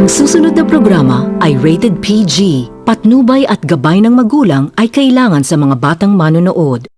Ang susunod na programa ay rated PG. Patnubay at gabay ng magulang ay kailangan sa mga batang manonood.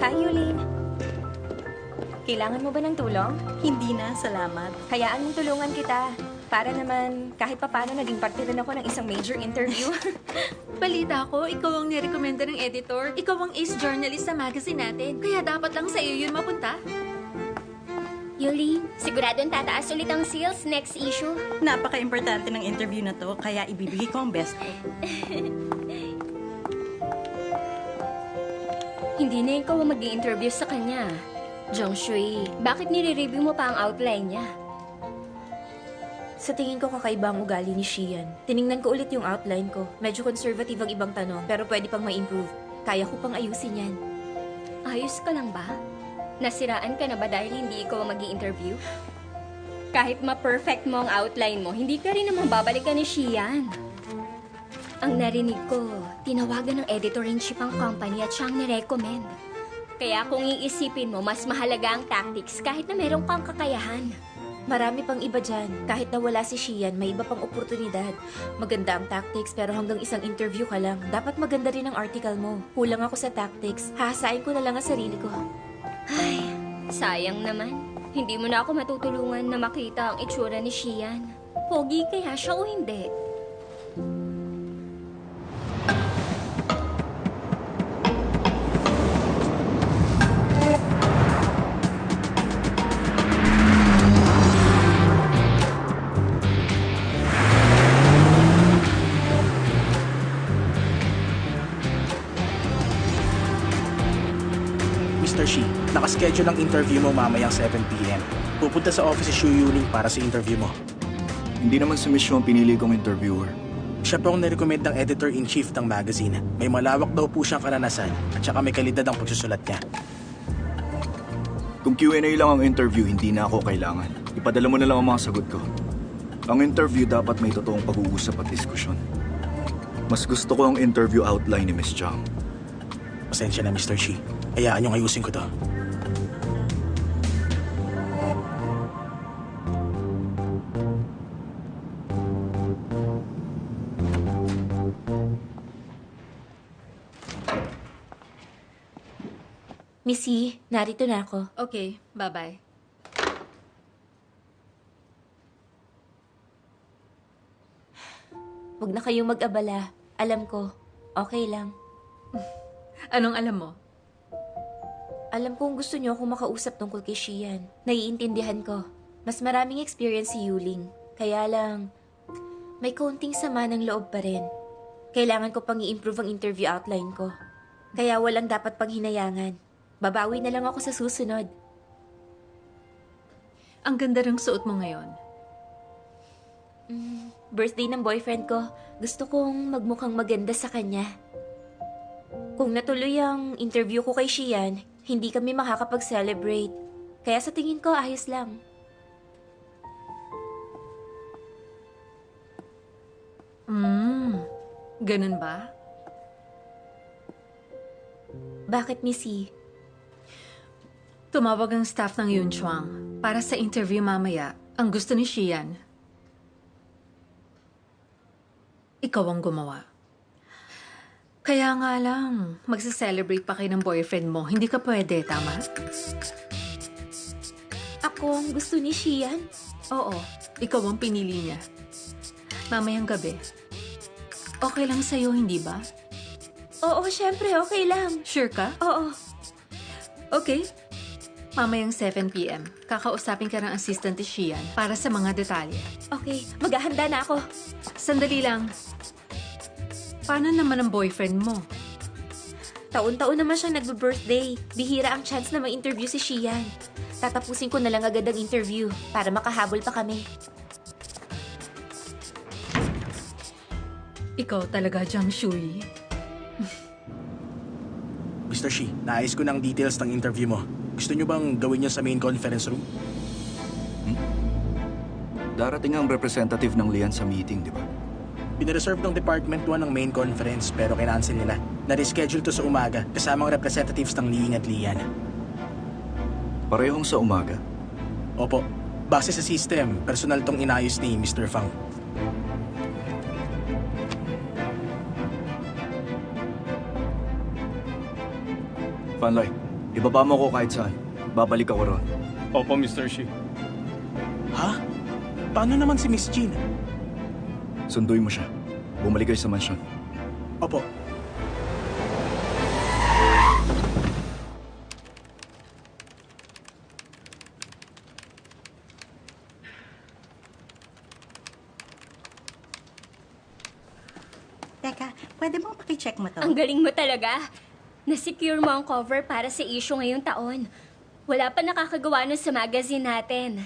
Hi, Yulin. Kailangan mo ba ng tulong? Hindi na, salamat. Hayaan mong tulungan kita. Para naman, kahit papano naging parte rin ako ng isang major interview. Balita ko, ikaw ang nirekomenda ng editor. Ikaw ang ace journalist sa magazine natin. Kaya dapat lang sa iyo yun mapunta. Yulin, siguradong tataas ulit ang sales next issue. Napaka-importante ng interview na to, kaya ibibigay ko ang best ko. Hindi na ikaw ang mag-i-interview sa kanya. Jongshui, bakit nire-review mo pa ang outline niya? Sa tingin ko kakaiba ang ugali ni Shian. Tiningnan ko ulit yung outline ko. Medyo conservative ang ibang tanong, pero pwede pang ma-improve. Kaya ko pang ayusin yan. Ayos ka lang ba? Nasiraan ka na ba dahil hindi ikaw ang mag-i-interview? Kahit ma-perfect mo ang outline mo, hindi ka rin naman babalikan ni Shian. Ang narinig ko, tinawagan ng editor-in-chief ang company at siyang nirecommend. Kaya kung iisipin mo, mas mahalaga ang tactics kahit na meron kang kakayahan. Marami pang iba dyan. Kahit na wala si Shian, may iba pang oportunidad. Maganda ang tactics, pero hanggang isang interview ka lang. Dapat maganda rin ang article mo. Kulang ako sa tactics. Hahasain ko na lang ang sarili ko. Ay, sayang naman. Hindi mo na ako matutulungan na makita ang itsura ni Shian. Pogi kaya siya o hindi? Mr. Shi, nakaschedule ang interview mo mamayang 7 p.m. Pupunta sa office si Shu Yuling para sa interview mo. Hindi naman si Miss Shu ang pinili kong interviewer. Siya po ang nirecommend ng editor-in-chief ng magazine. May malawak daw po siyang karanasan at saka may kalidad ang pagsusulat niya. Kung Q&A lang ang interview, hindi na ako kailangan. Ipadala mo na lang ang mga sagot ko. Ang interview dapat may totoong pag-uusap at diskusyon. Mas gusto ko ang interview outline ni Miss Chang. Pasensya na, Mr. Shi. Hayaan niyong ayusin ko to. Missy, narito na ako. Okay, bye-bye. Huwag na kayong mag-abala. Alam ko, okay lang. Anong alam mo? Alam kong gusto niyo akong makausap tungkol kay Shian. Naiintindihan ko. Mas maraming experience si Yuling. Kaya lang, may kaunting sama ng loob pa rin. Kailangan ko pang i-improve ang interview outline ko. Kaya walang dapat pang hinayangan. Babawi na lang ako sa susunod. Ang ganda ng suot mo ngayon. Birthday ng boyfriend ko. Gusto kong magmukhang maganda sa kanya. Kung natuloy ang interview ko kay Shian, hindi kami makakapag-celebrate. Kaya sa tingin ko, ayos lang. Ganun ba? Bakit, Missy? Tumawag ang staff ng Yunchuang para sa interview mamaya. Ang gusto ni Shian, ikaw ang gumawa. Kaya nga lang, magsa-celebrate pa kayo ng boyfriend mo. Hindi ka pwede, tama? Ako ang gusto ni Shian? Oo, ikaw ang pinili niya. Mamayang gabi. Okay lang sa'yo, hindi ba? Oo, syempre, okay lang. Sure ka? Oo. Okay. Mamayang 7 p.m. Kakausapin ka ng assistant ni Shian para sa mga detalye. Okay, maghahanda na ako. Sandali lang. Paano naman ang boyfriend mo? Taon-taon naman siyang nagbe-birthday. Bihira ang chance na ma-interview si Shian. Tatapusin ko na lang agad ang interview para makahabol pa kami. Ikaw talaga, Jiang Shui. Mr. Shi, naayos ko ng details ng interview mo. Gusto nyo bang gawin nyo sa main conference room? Darating ang representative ng Lian sa meeting, di ba? Pinareserve ng Department 1 ang main conference pero kinancel nila. Na-reschedule to sa umaga kasamang representatives ng Liing at Lian. Parehong sa umaga. Opo, base sa system, personal tong inayos ni Mr. Fang. Fanlay, ibaba mo ko kahit saan. Babalik ako ron. Opo, Mr. Shi. Ha? Paano naman si Miss Jean? Sunduin mo siya. Bumalik kayo sa mansyon. Opo. Teka, pwede mo pakicheck mo to? Ang galing mo talaga. Nasecure mo ang cover para sa issue ngayong taon. Wala pa nakakagawa nun sa magazine natin.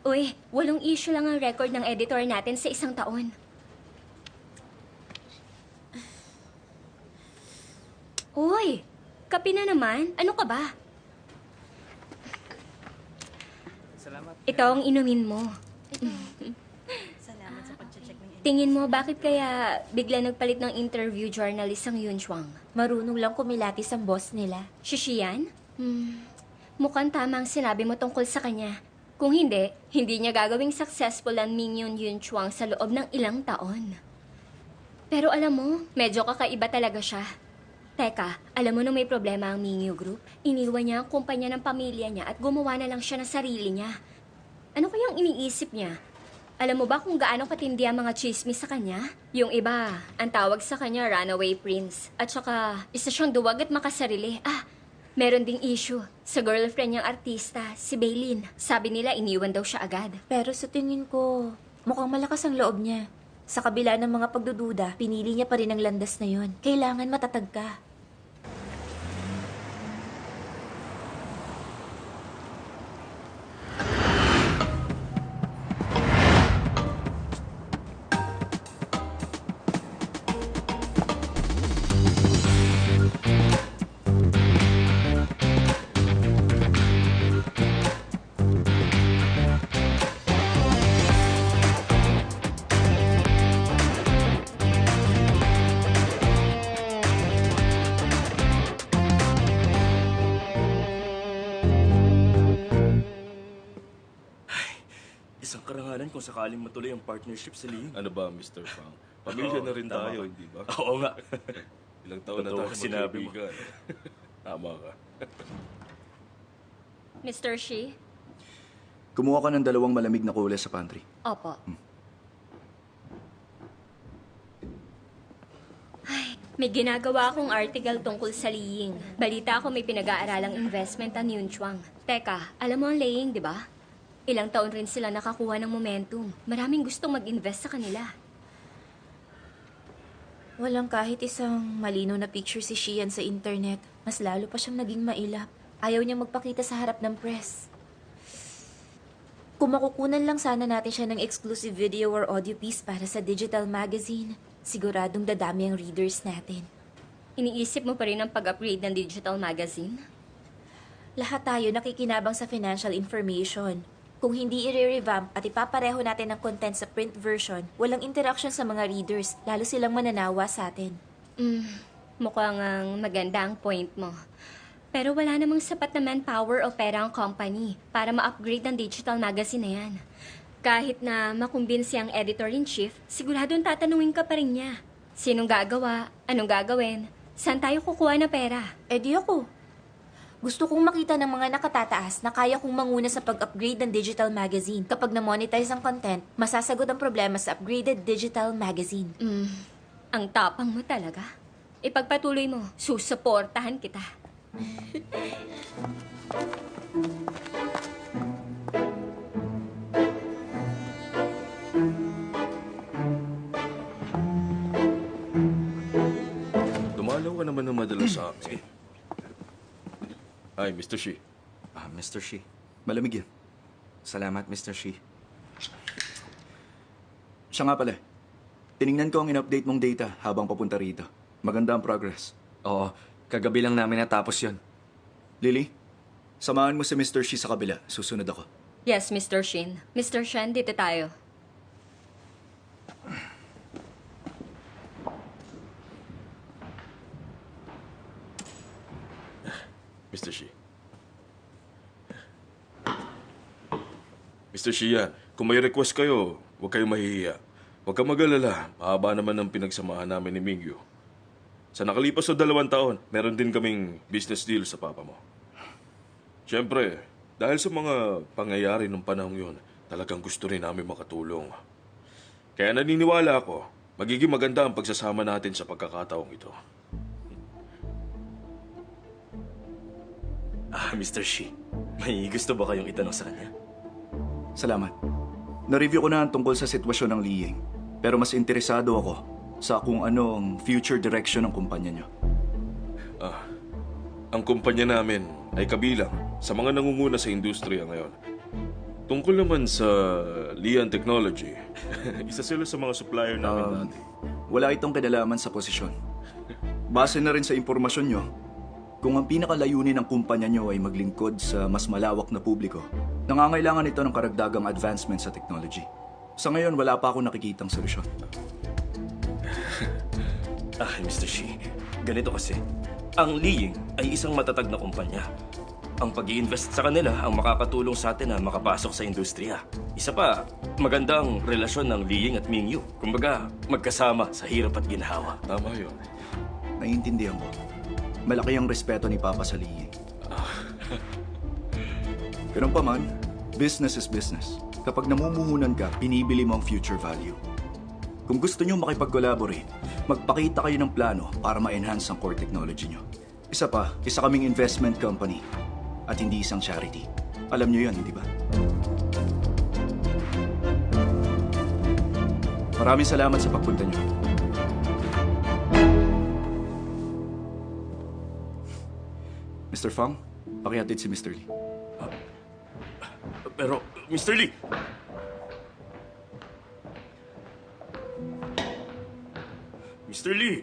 Uy, 8 issue lang ang record ng editor natin sa isang taon. Uy, kape na naman. Ano ka ba? Ito ang inumin mo. Salamat sa pag-check ng Tingin mo, bakit kaya bigla nagpalit ng interview journalist ang Yun Chuang? Marunong lang kumilatis ang boss nila. Shishiyan? Mukhang tama ang sinabi mo tungkol sa kanya. Kung hindi, hindi niya gagawing successful ang Mingyon Yun Chuang sa loob ng ilang taon. Pero alam mo, medyo kakaiba talaga siya. Teka, alam mo nung may problema ang Mingyu Group? Iniwan niya ang kumpanya ng pamilya niya at gumawa na lang siya ng sarili niya. Ano kayang iniisip niya? Alam mo ba kung gaano katindi ang mga chismis sa kanya? Yung iba, ang tawag sa kanya runaway prince. At saka, isa siyang duwag at makasarili. Meron ding issue. Sa girlfriend niyang artista, si Baylin. Sabi nila iniwan daw siya agad. Pero sa tingin ko, mukhang malakas ang loob niya. Sa kabila ng mga pagdududa, pinili niya pa rin ang landas na yon. Kailangan matatag ka. Isang karangalan kung sakaling matuloy ang partnership sa Ling. Ano ba, Mr. Fang? Pamilya na rin Tama tayo, ka. hindi ba? Oo nga. Ilang taon na Totoo tayo ang sinabi mo. magkaibigan. Tama ka. Mr. Shi? Kumuha ka ng 2 malamig na kule sa pantry. Opo. Ay, may ginagawa akong article tungkol sa Liying. Balita ko may pinag-aaralang investment ang Yun Chuang. Teka, alam mo ang Liying, di ba? Ilang taon rin sila nakakuha ng momentum. Maraming gustong mag-invest sa kanila. Walang kahit isang malinaw na picture si Shian sa internet. Mas lalo pa siyang naging mailap. Ayaw niyang magpakita sa harap ng press. Kung makukunan lang sana natin siya ng exclusive video or audio piece para sa digital magazine, siguradong dadami ang readers natin. Iniisip mo pa rin ang pag-upgrade ng digital magazine? Lahat tayo nakikinabang sa financial information. Kung hindi i-revamp at ipapareho natin ang content sa print version, walang interaction sa mga readers, lalo silang mananawa sa atin. Mukhang ang maganda ang point mo. Pero wala namang sapat na manpower o pera ang company para ma-upgrade ang digital magazine na yan. Kahit na makumbinsi ang editor-in-chief, siguradong tatanungin ka pa rin niya. Sinong gagawa? Anong gagawin? Saan tayo kukuha ng pera? Eh di ako. Gusto kong makita ng mga nakatataas na kaya kong manguna sa pag-upgrade ng digital magazine. Kapag na-monetize ang content, masasagot ang problema sa upgraded digital magazine. Ang tapang mo talaga. Ipagpatuloy mo, susuportahan kita. Dumalaw ka naman ng madalas sa... Sige. Ay, Mr. Shi. Mr. Shi. Malamig yan. Salamat, Mr. Shi. Siya nga pala. Tiningnan ko ang in-update mong data habang papunta rito. Maganda ang progress. Oo, kagabi lang namin natapos yun. Lily, samahan mo si Mr. Shi sa kabila. Susunod ako. Yes, Mr. Shin. Mr. Shen, dito tayo. Mr. Shi. Mr. Shian, kung may request kayo, huwag kayong mahihiya. Huwag kang mag-alala. Mahaba naman ang pinagsamahan namin ni Mingyu. Sa nakalipas na 2 taon, meron din kaming business deal sa papa mo. Siyempre, dahil sa mga pangyayari ng panahon yun, talagang gusto rin namin makatulong. Kaya naniniwala ako, magiging maganda ang pagsasama natin sa pagkakataong ito. Mr. Shi, may gusto ba kayong itanong sa kanya? Salamat. Na-review ko na ang tungkol sa sitwasyon ng Liying. Pero mas interesado ako sa kung ano ang future direction ng kumpanya niyo. Ang kumpanya namin ay kabilang sa mga nangunguna sa industriya ngayon. Tungkol naman sa Lian Technology, isa sila sa mga supplier namin dati. Wala itong kinalaman sa posisyon. Base na rin sa impormasyon nyo, kung ang pinakalayunin ng kumpanya nyo ay maglingkod sa mas malawak na publiko, nangangailangan ito ng karagdagang advancement sa technology. Sa ngayon, wala pa akong nakikitang solusyon. Mr. Shi, ganito kasi. Ang Liying ay isang matatag na kumpanya. Ang pag-i-invest sa kanila ang makakatulong sa atin na makapasok sa industriya. Isa pa, magandang relasyon ng Liying at Mingyu. Kumbaga, magkasama sa hirap at ginhawa. Tama yun. Naiintindihan ko. Malaki ang respeto ni Papa sa Liying. Pero pa man, business is business. Kapag namumuhunan ka, pinibili mo ang future value. Kung gusto nyo makipag-collaborate, magpakita kayo ng plano para ma-enhance ang core technology nyo. Isa pa, isa kaming investment company at hindi isang charity. Alam nyo yan, hindi ba? Maraming salamat sa pagpunta nyo. Mr. Fang, pakihatid si Mr. Lee. Pero, Mr. Lee! Mr. Lee!